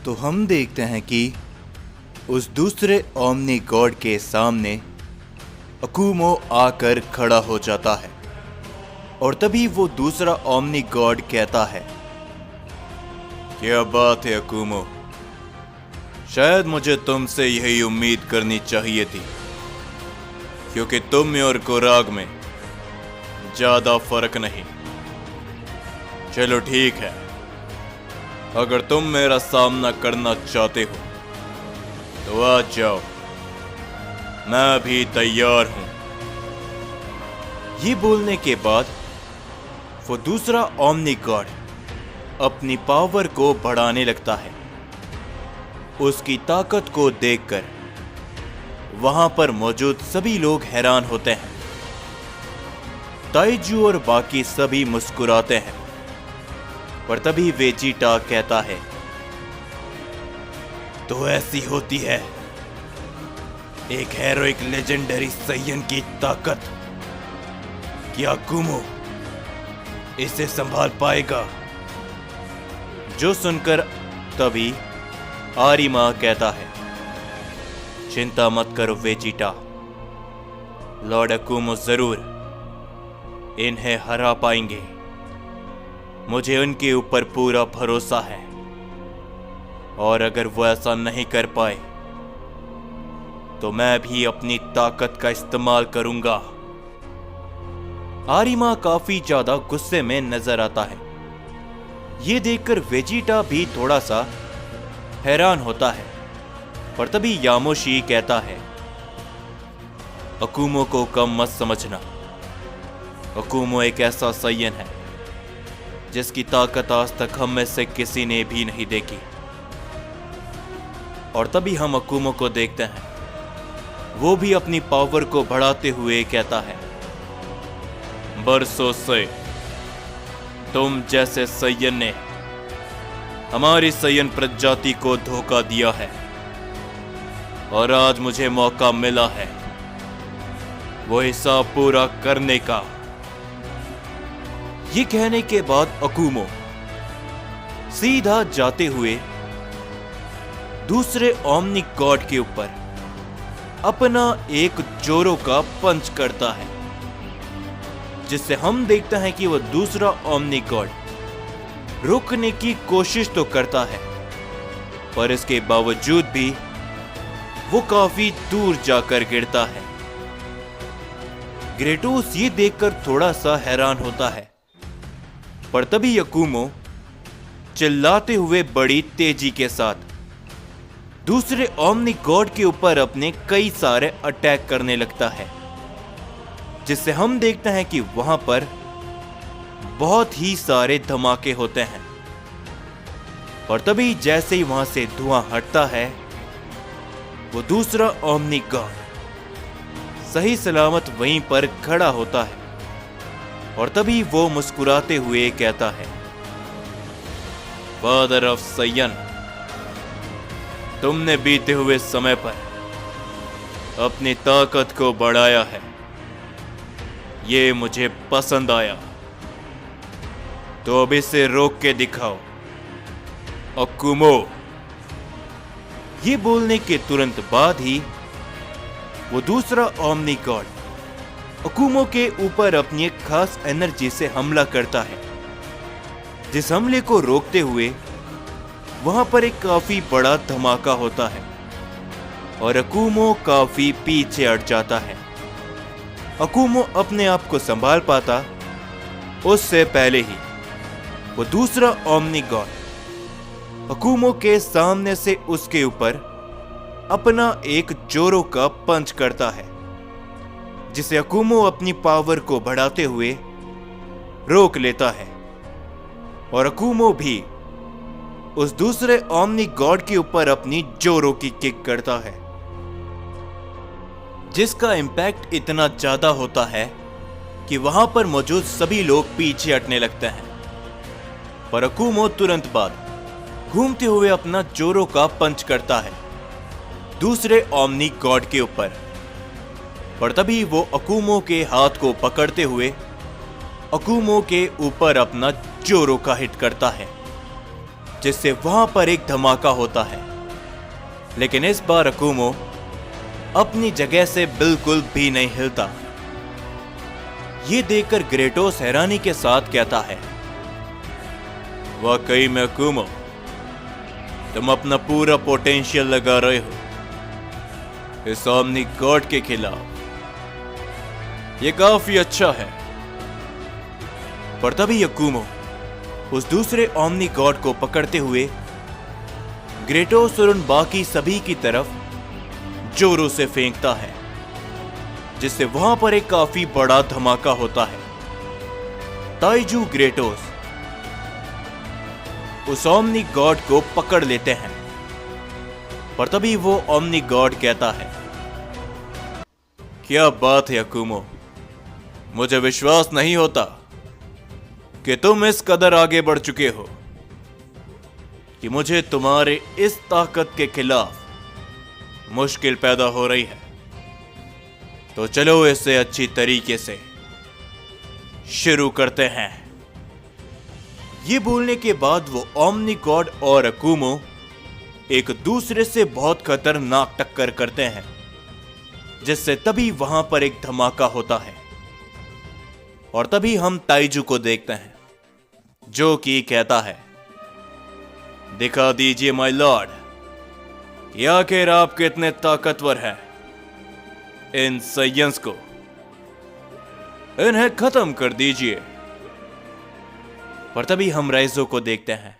तो हम देखते हैं कि उस दूसरे ओमनी गॉड के सामने अकुमो आकर खड़ा हो जाता है और तभी वो दूसरा ओमनी गॉड कहता है, क्या बात है अकुमो, शायद मुझे तुमसे यही उम्मीद करनी चाहिए थी, क्योंकि तुम में और कोराग में ज्यादा फर्क नहीं। चलो ठीक है, अगर तुम मेरा सामना करना चाहते हो तो आ जाओ, मैं भी तैयार हूं। ये बोलने के बाद वो दूसरा ओमनी गॉड अपनी पावर को बढ़ाने लगता है। उसकी ताकत को देखकर वहां पर मौजूद सभी लोग हैरान होते हैं। ताइजू और बाकी सभी मुस्कुराते हैं, पर तभी वेजिटा कहता है, तो ऐसी होती है एक हेरोइक लेजेंडरी सैयन की ताकत। क्या अकुमो इसे संभाल पाएगा? जो सुनकर तभी आरिमा कहता है, चिंता मत करो वेजिटा, लॉर्ड अकुमो जरूर इन्हें हरा पाएंगे। मुझे उनके ऊपर पूरा भरोसा है, और अगर वो ऐसा नहीं कर पाए तो मैं भी अपनी ताकत का इस्तेमाल करूंगा। आरिमा काफी ज्यादा गुस्से में नजर आता है। ये देखकर वेजिटा भी थोड़ा सा हैरान होता है, पर तभी यामोशी कहता है, अकुमो को कम मत समझना। अकुमो एक ऐसा सैयन है जिसकी ताकत आज तक हम में से किसी ने भी नहीं देखी। और तभी हम अकुमो को देखते हैं, वो भी अपनी पावर को बढ़ाते हुए कहता है, बरसों से तुम जैसे सैयन ने हमारी सैयन प्रजाति को धोखा दिया है, और आज मुझे मौका मिला है वो हिसाब पूरा करने का। ये कहने के बाद अकुमो सीधा जाते हुए दूसरे ओमनी गॉड के ऊपर अपना एक जोरो का पंच करता है, जिससे हम देखते हैं कि वह दूसरा ओमनी गॉड रोकने की कोशिश तो करता है, पर इसके बावजूद भी वो काफी दूर जाकर गिरता है। ग्रेटोस ये देखकर थोड़ा सा हैरान होता है, पर तभी अकुमो चिल्लाते हुए बड़ी तेजी के साथ दूसरे ओमनी गॉड के ऊपर अपने कई सारे अटैक करने लगता है, जिससे हम देखते हैं कि वहां पर बहुत ही सारे धमाके होते हैं। और तभी जैसे ही वहां से धुआं हटता है, वो दूसरा ओमनी गॉड सही सलामत वहीं पर खड़ा होता है, और तभी वो मुस्कुराते हुए कहता है, फादर ऑफ सैयन, तुमने बीते हुए समय पर अपनी ताकत को बढ़ाया है, ये मुझे पसंद आया, तो अब इसे रोक के दिखाओ अकुमो। ये बोलने के तुरंत बाद ही वो दूसरा ओमनी गॉड अकुमो के ऊपर अपनी एक खास एनर्जी से हमला करता है, जिस हमले को रोकते हुए वहां पर एक काफी बड़ा धमाका होता है और अकुमो काफी पीछे हट जाता है। अकुमो अपने आप को संभाल पाता उससे पहले ही वो दूसरा ओमनी गॉड अकुमो के सामने से उसके ऊपर अपना एक जोरो का पंच करता है, जिसे अकुमो अपनी पावर को बढ़ाते हुए रोक लेता है, और अकुमो भी उस दूसरे ओमनी गॉड के ऊपर अपनी जोरो की किक करता है, जिसका इम्पैक्ट इतना ज्यादा होता है कि वहां पर मौजूद सभी लोग पीछे हटने लगते हैं। पर अकुमो तुरंत बाद घूमते हुए अपना जोरो का पंच करता है दूसरे ओमनी गॉड के ऊपर, पर तभी वो अकुमो के हाथ को पकड़ते हुए अकुमो के ऊपर अपना जोरो का हिट करता है, जिससे वहां पर एक धमाका होता है। लेकिन इस बार अकुमो अपनी जगह से बिल्कुल भी नहीं हिलता। ये देखकर ग्रेटोस हैरानी के साथ कहता है, वाकई में अकुमो, तुम अपना पूरा पोटेंशियल लगा रहे हो इस ओमनी गॉड के खिलाफ। ये काफी अच्छा है। पर तभी अकुमो उस दूसरे ओमनी गॉड को पकड़ते हुए ग्रेटोस और उन बाकी सभी की तरफ जोरों से फेंकता है, जिससे वहां पर एक काफी बड़ा धमाका होता है। ताइजू ग्रेटोस उस ओमनी गॉड को पकड़ लेते हैं। पर तभी वो ओमनी गॉड कहता है, क्या बात है अकुमो, मुझे विश्वास नहीं होता कि तुम इस कदर आगे बढ़ चुके हो कि मुझे तुम्हारे इस ताकत के खिलाफ मुश्किल पैदा हो रही है। तो चलो इसे अच्छी तरीके से शुरू करते हैं। ये बोलने के बाद वो ओमनी गॉड और अकुमो एक दूसरे से बहुत खतरनाक टक्कर करते हैं, जिससे तभी वहां पर एक धमाका होता है। और तभी हम ताइजू को देखते हैं, जो कि कहता है, दिखा दीजिए माय लॉर्ड, कि आखिर आप कितने ताकतवर हैं। इन सयंस को, इन्हें खत्म कर दीजिए। पर तभी हम राइजो को देखते हैं,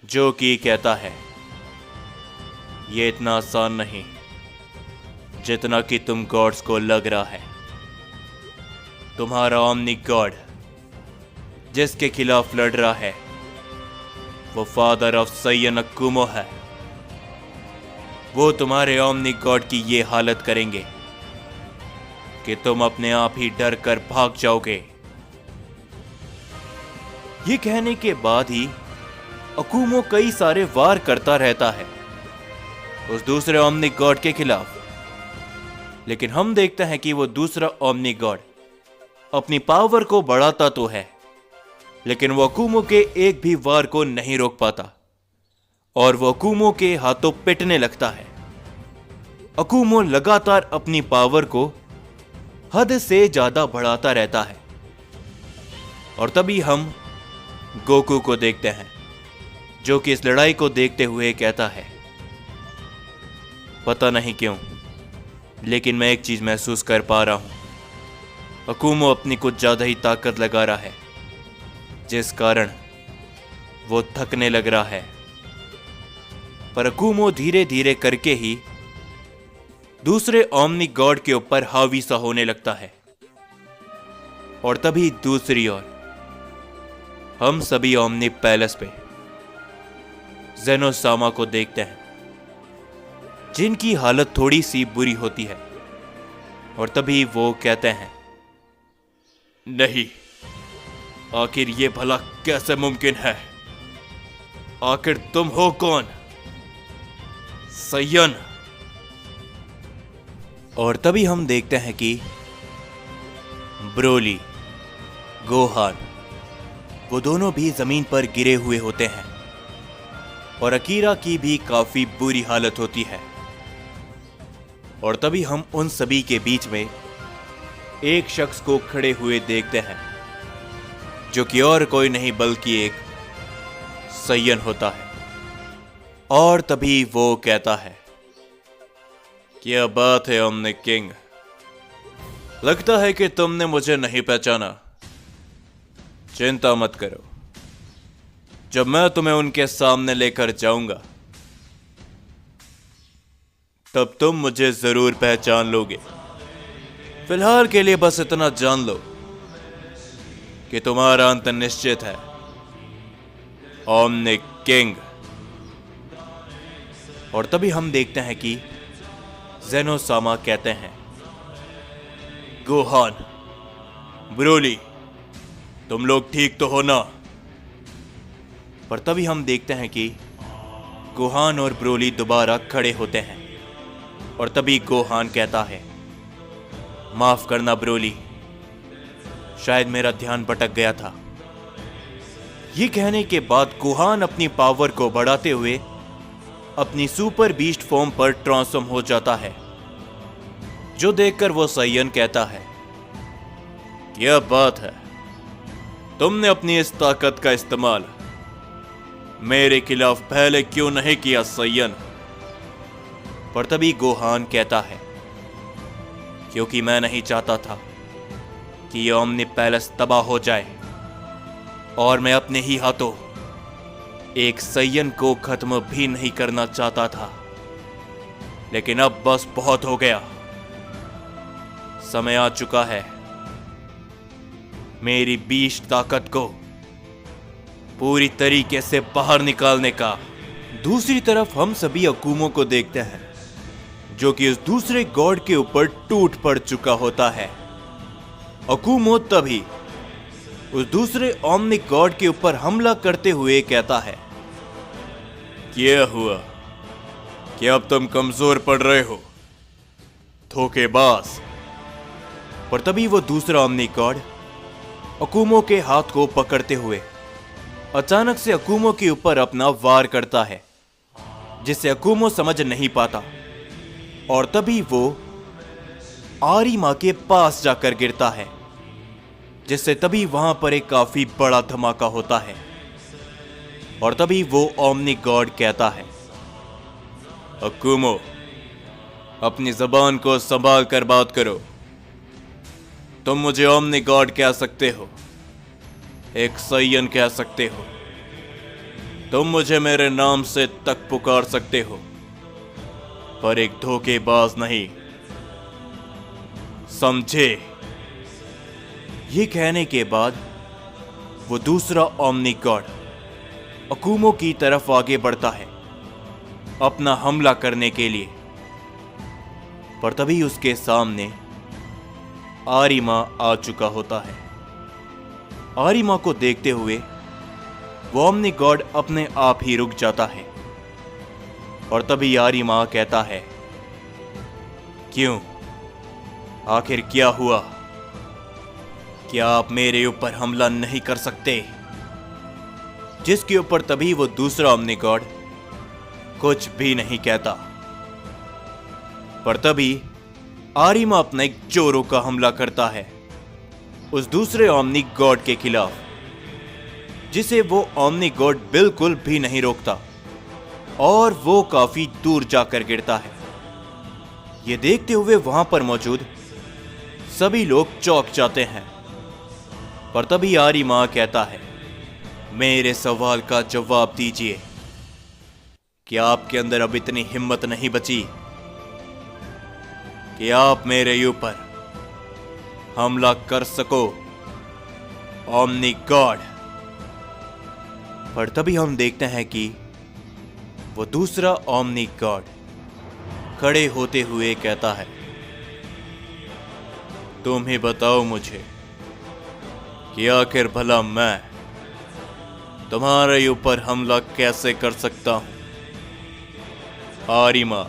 जो कि कहता है, यह इतना आसान नहीं जितना कि तुम गॉड्स को लग रहा है। तुम्हारा ओमनी गॉड जिसके खिलाफ लड़ रहा है वो फादर ऑफ सयन अकुमो है। वो तुम्हारे ओमनी गॉड की ये हालत करेंगे कि तुम अपने आप ही डर कर भाग जाओगे। ये कहने के बाद ही अकुमो कई सारे वार करता रहता है उस दूसरे ओमनी गॉड के खिलाफ। लेकिन हम देखते हैं कि वो दूसरा ओमनी गॉड अपनी पावर को बढ़ाता तो है, लेकिन वो अकुमो के एक भी वार को नहीं रोक पाता और वो अकुमो के हाथों पिटने लगता है। अकुमो लगातार अपनी पावर को हद से ज्यादा बढ़ाता रहता है। और तभी हम गोकू को देखते हैं, जो कि इस लड़ाई को देखते हुए कहता है, पता नहीं क्यों, लेकिन मैं एक चीज महसूस कर पा रहा हूं। अकुमो अपनी कुछ ज्यादा ही ताकत लगा रहा है, जिस कारण वो थकने लग रहा है। पर अकुमो धीरे धीरे करके ही दूसरे ओमनी गॉड के ऊपर हावी सा होने लगता है। और तभी दूसरी ओर हम सभी ओमनी पैलेस पे जेनोसामा को देखते हैं, जिनकी हालत थोड़ी सी बुरी होती है। और तभी वो कहते हैं, नहीं, आखिर ये भला कैसे मुमकिन है? आखिर तुम हो कौन? सयन। और तभी हम देखते हैं कि ब्रोली, गोहान, वो दोनों भी जमीन पर गिरे हुए होते हैं और अकीरा की भी काफी बुरी हालत होती है। और तभी हम उन सभी के बीच में एक शख्स को खड़े हुए देखते हैं, जो कि और कोई नहीं बल्कि एक सयन होता है। और तभी वो कहता है, क्या बात है ओमनी किंग, लगता है कि तुमने मुझे नहीं पहचाना। चिंता मत करो, जब मैं तुम्हें उनके सामने लेकर जाऊंगा तब तुम मुझे जरूर पहचान लोगे। फिलहाल के लिए बस इतना जान लो कि तुम्हारा अंत निश्चित है, ओमनी किंग। और तभी हम देखते हैं कि जेनोसामा कहते हैं, गोहान, ब्रोली, तुम लोग ठीक तो हो ना? पर तभी हम देखते हैं कि गोहान और ब्रोली दोबारा खड़े होते हैं। और तभी गोहान कहता है, माफ करना ब्रोली, शायद मेरा ध्यान भटक गया था। ये कहने के बाद गोहान अपनी पावर को बढ़ाते हुए अपनी सुपर बीस्ट फॉर्म पर ट्रांसफॉर्म हो जाता है, जो देखकर वो सैयन कहता है, क्या बात है, तुमने अपनी इस ताकत का इस्तेमाल मेरे खिलाफ पहले क्यों नहीं किया सैयन? पर तभी गोहान कहता है, क्योंकि मैं नहीं चाहता था कि ये ओमनी पैलेस तबाह हो जाए और मैं अपने ही हाथों एक सैयन को खत्म भी नहीं करना चाहता था। लेकिन अब बस बहुत हो गया, समय आ चुका है मेरी बीस्ट ताकत को पूरी तरीके से बाहर निकालने का। दूसरी तरफ हम सभी अकूमों को देखते हैं, जो कि उस दूसरे गॉड के ऊपर टूट पड़ चुका होता है। अकूमो तभी उस दूसरे ओमनिक गॉड के ऊपर हमला करते हुए कहता है, क्या हुआ, क्या अब तुम कमजोर पड़ रहे हो, धोखेबाज? पर तभी वो दूसरा ओमनिक गॉड अकूमो के हाथ को पकड़ते हुए अचानक से अकूमो के ऊपर अपना वार करता है, जिसे अकूमो समझ नहीं पाता। और तभी वो आरिमा के पास जाकर गिरता है, जिससे तभी वहां पर एक काफी बड़ा धमाका होता है। और तभी वो ओमनिक गॉड कहता है, अकूमो, अपनी जबान को संभाल कर बात करो। तुम मुझे ओमनिक गॉड कह सकते हो, एक सैयन कह सकते हो, तुम मुझे मेरे नाम से तक पुकार सकते हो, पर एक धोखेबाज नहीं, समझे? ये कहने के बाद वो दूसरा ओमनिक गॉड अकूमो की तरफ आगे बढ़ता है अपना हमला करने के लिए। पर तभी उसके सामने आरिमा आ चुका होता है। आरिमा को देखते हुए वो ओमनिक गॉड अपने आप ही रुक जाता है। और तभी आरिमा कहता है, क्यों, आखिर क्या हुआ? क्या आप मेरे ऊपर हमला नहीं कर सकते? जिसके ऊपर तभी वो दूसरा ओमनिक गॉड कुछ भी नहीं कहता। पर तभी आरिमा अपना एक जोरों का हमला करता है उस दूसरे ओमनिक गॉड के खिलाफ, जिसे वो ओमनिक गॉड बिल्कुल भी नहीं रोकता और वो काफी दूर जाकर गिरता है। ये देखते हुए वहां पर मौजूद सभी लोग चौंक जाते हैं। पर तभी आरिमा कहता है, मेरे सवाल का जवाब दीजिए, क्या आपके अंदर अब इतनी हिम्मत नहीं बची कि आप मेरे ऊपर हमला कर सको, ओमनिक गॉड? पर तभी हम देखते हैं कि वो दूसरा ओमनिक गॉड खड़े होते हुए कहता है, तुम ही बताओ मुझे कि आखिर भला मैं तुम्हारे ऊपर हमला कैसे कर सकता हूं? आरिमा,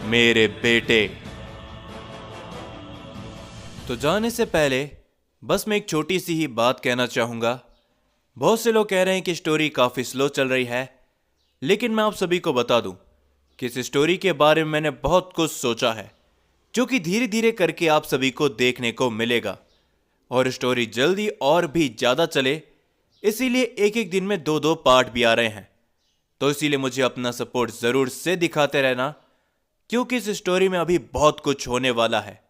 मेरे बेटे। तो जाने से पहले बस मैं एक छोटी सी ही बात कहना चाहूंगा। बहुत से लोग कह रहे हैं कि स्टोरी काफी स्लो चल रही है, लेकिन मैं आप सभी को बता दूं कि इस स्टोरी के बारे में मैंने बहुत कुछ सोचा है, जो कि धीरे धीरे करके आप सभी को देखने को मिलेगा। और स्टोरी जल्दी और भी ज्यादा चले, इसीलिए एक एक दिन में 2-2 पार्ट भी आ रहे हैं। तो इसीलिए मुझे अपना सपोर्ट जरूर से दिखाते रहना, क्योंकि इस स्टोरी में अभी बहुत कुछ होने वाला है।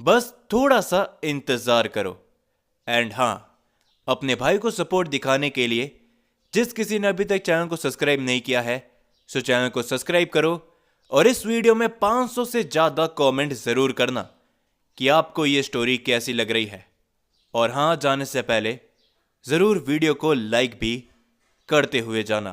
बस थोड़ा सा इंतजार करो। एंड हाँ, अपने भाई को सपोर्ट दिखाने के लिए जिस किसी ने अभी तक चैनल को सब्सक्राइब नहीं किया है, सो चैनल को सब्सक्राइब करो। और इस वीडियो में 500 से ज्यादा कमेंट जरूर करना कि आपको ये स्टोरी कैसी लग रही है। और हाँ, जाने से पहले जरूर वीडियो को लाइक भी करते हुए जाना।